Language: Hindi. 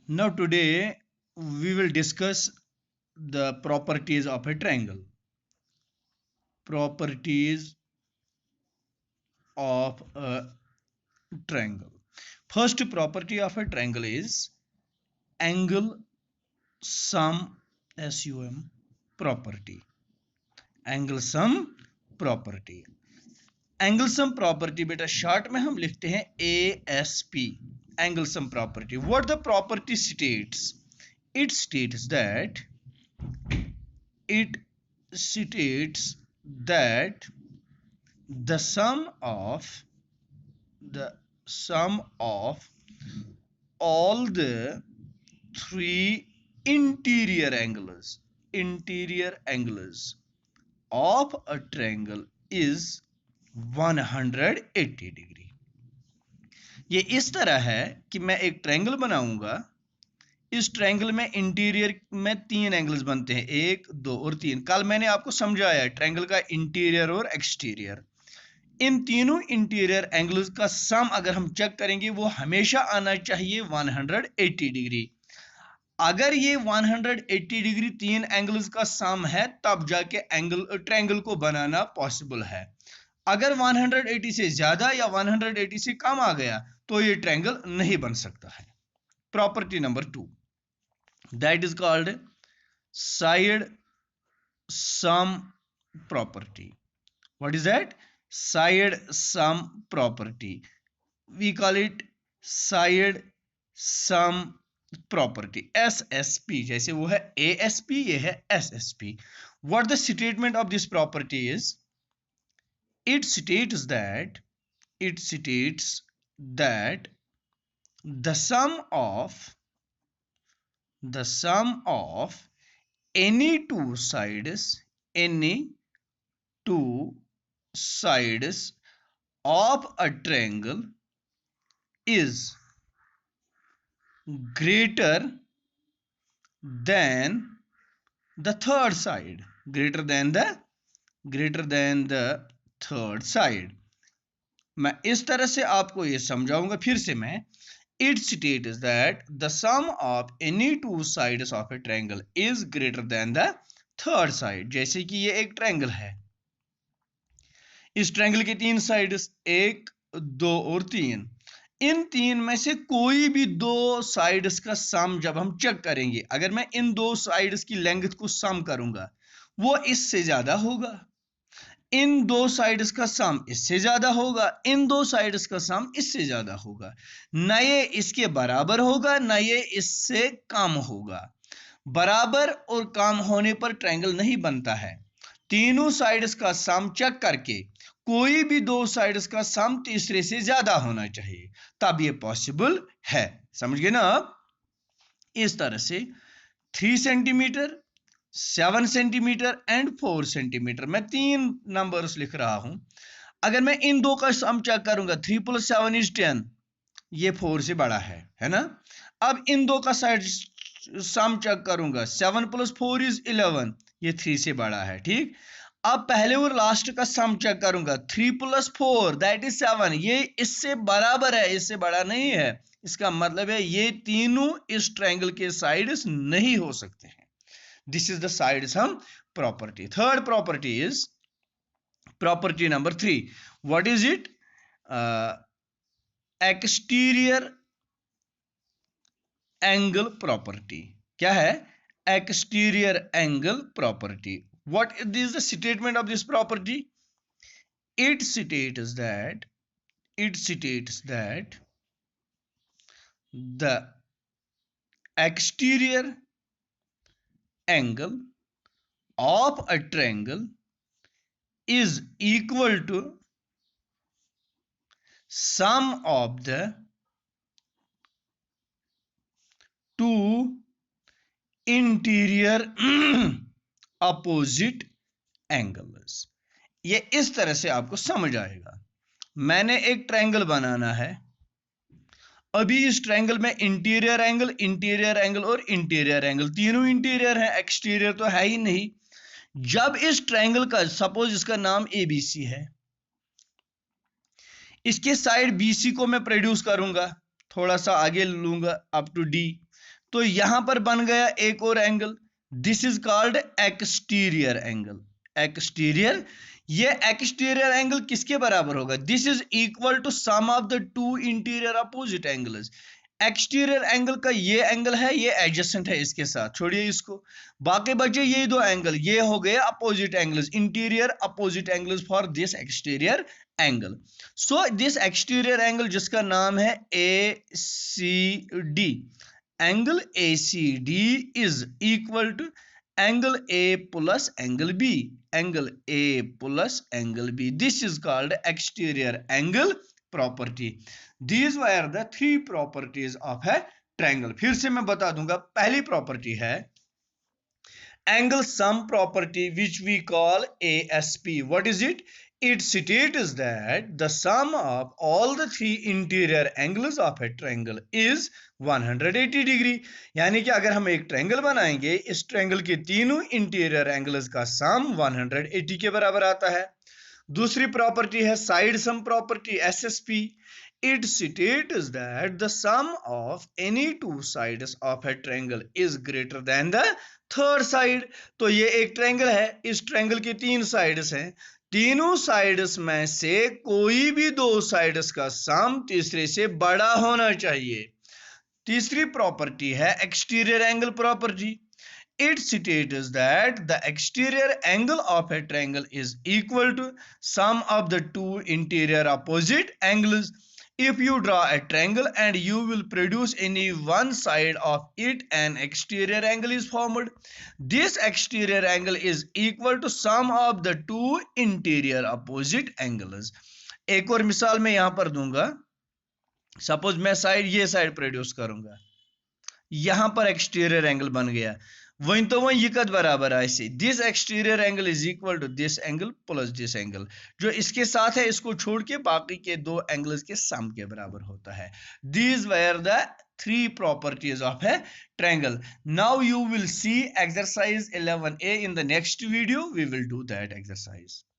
Now today we will discuss the properties of a triangle. Properties of a triangle. First property of a triangle is angle sum sum property. Angle sum property. Angle sum property बेटा शॉर्ट में हम लिखते हैं ASP, angle sum property. What the property states? It states that the sum of all the three interior angles of a triangle is 180 degree. ये इस तरह है कि मैं एक ट्रायंगल बनाऊंगा. इस ट्रायंगल में इंटीरियर में 3 एंगल्स बनते हैं, 1 2 और 3. कल मैंने आपको समझाया है ट्रायंगल का इंटीरियर और एक्सटीरियर. इन तीनों इंटीरियर एंगल्स का सम अगर हम चेक करेंगे वो हमेशा आना चाहिए 180 डिग्री. अगर ये 180 डिग्री 3 एंगल्स का सम है तब जाके ट्रायंगल को बनाना पॉसिबल है. अगर 180 से ज्यादा या 180 से कम आ गया तो ये ट्रायंगल नहीं बन सकता है. Property number 2, that is called side sum property. What is that? Side sum property. We call it side sum property, SSP. जैसे वो है ASP, ये है SSP. What the statement of this property is? It states that the sum of any two sides of a triangle is greater than the third side. Third side. मैं इस तरह से आपको ये समझाऊंगा. फिर से मैं, it states that the sum of any two sides of a triangle is greater than the third side. जैसे कि ये एक ट्रायंगल है, इस ट्रायंगल के 3 साइड्स, 1 2 और 3. इन 3 में से कोई भी 2 साइड्स का सम जब हम चेक करेंगे, अगर मैं इन 2 साइड्स की लेंथ को सम करूंगा वो इससे ज्यादा होगा. इन 2 साइड्स का सम इससे ज्यादा होगा, इन 2 साइड्स का सम इससे ज्यादा होगा. ना ये इसके बराबर होगा ना ये इससे कम होगा. बराबर और कम होने पर ट्रायंगल नहीं बनता है. तीनों साइड्स का सम चेक करके कोई भी 2 साइड्स का सम तीसरे से ज्यादा होना चाहिए, तब ये पॉसिबल है. समझ गए ना आप? इस तरह से 3 सेंटीमीटर, 7 सेंटीमीटर एंड 4 सेंटीमीटर, मैं 3 नंबर्स लिख रहा हूं. अगर मैं इन 2 का सम चेक करूंगा, 3 + 7 = 10, ये 4 से बड़ा है ना. अब इन 2 का साइड सम चेक करूंगा, 7 + 4 = 11, ये 3 से बड़ा है. ठीक. अब पहले और लास्ट का सम चेक करूंगा, 3 + 4 दैट इज 7, ये इससे बराबर है, इससे बड़ा नहीं है. इसका मतलब है ये तीनों इस ट्रायंगल के साइड्स नहीं हो सकते हैं. This is the side sum property. Third property is property number 3. What is it? Exterior angle property. क्या है? Exterior angle property. What is the statement of this property? It states that the exterior angle of a triangle is equal to sum of the two interior opposite angles. ये इस तरह से आपको समझ आएगा. मैंने एक ट्रायंगल बनाना है. अभी इस ट्रायंगल में इंटीरियर एंगल और इंटीरियर एंगल, तीनों इंटीरियर है, एक्सटीरियर तो है ही नहीं. जब इस ट्रायंगल का, सपोज इसका नाम ABC है, इसके साइड BC को मैं प्रोड्यूस करूंगा, थोड़ा सा आगे लूंगा अप टू D, तो यहां पर बन गया एक और angle, this is called exterior angle. Exterior, ये एक्सटीरियर एंगल किसके बराबर होगा? This is equal to sum of the two interior opposite angles. Exterior angle का ये एंगल है, ये एडजेसेंट है इसके साथ, छोड़िए इसको, बाकी बचे ये दो एंगल, ये हो गए opposite angles, interior opposite angles for this exterior angle. So this exterior angle जिसका नाम है A C D, angle ACD is equal to angle A plus angle B, angle A plus angle B. This is called exterior angle property. These were the three properties of a triangle. फिर से मैं बता दूंगा, पहली प्रॉपर्टी है angle sum property, which we call ASP. What is it? It states that the sum of all the three interior angles of a triangle is 180 degree. यानी कि अगर हम एक ट्रायंगल बनाएंगे, इस ट्रायंगल के तीनों इंटीरियर एंगल्स का सम 180 के बराबर आता है। दूसरी प्रॉपर्टी है side sum property, SSP. It states that the sum of any two sides of a triangle is greater than the third side. तो ये एक ट्रायंगल है, इस ट्रायंगल की तीन साइड्स हैं, तीनों साइड्स में से कोई भी दो साइड्स का सम तीसरे से बड़ा होना चाहिए। तीसरी प्रॉपर्टी है exterior angle property. It states that the exterior angle of a triangle is equal to sum of the two interior opposite angles. If you draw a triangle and you will produce any one side of it, an exterior angle is formed. This exterior angle is equal to sum of the two interior opposite angles. एक और मिसाल मैं यहां पर दूंगा, सपोज मैं ये साइड प्रोड्यूस करूंगा, यहां पर एक्सटीरियर एंगल बन गया, वही तो वही ये कद बराबर है, this exterior angle is equal to this angle plus this angle, जो इसके साथ है इसको छोड़ के बाकी के दो एंगल्स के सम के बराबर होता है। These were the three properties of a triangle. Now you will see exercise 11A in the next video. We will do that exercise.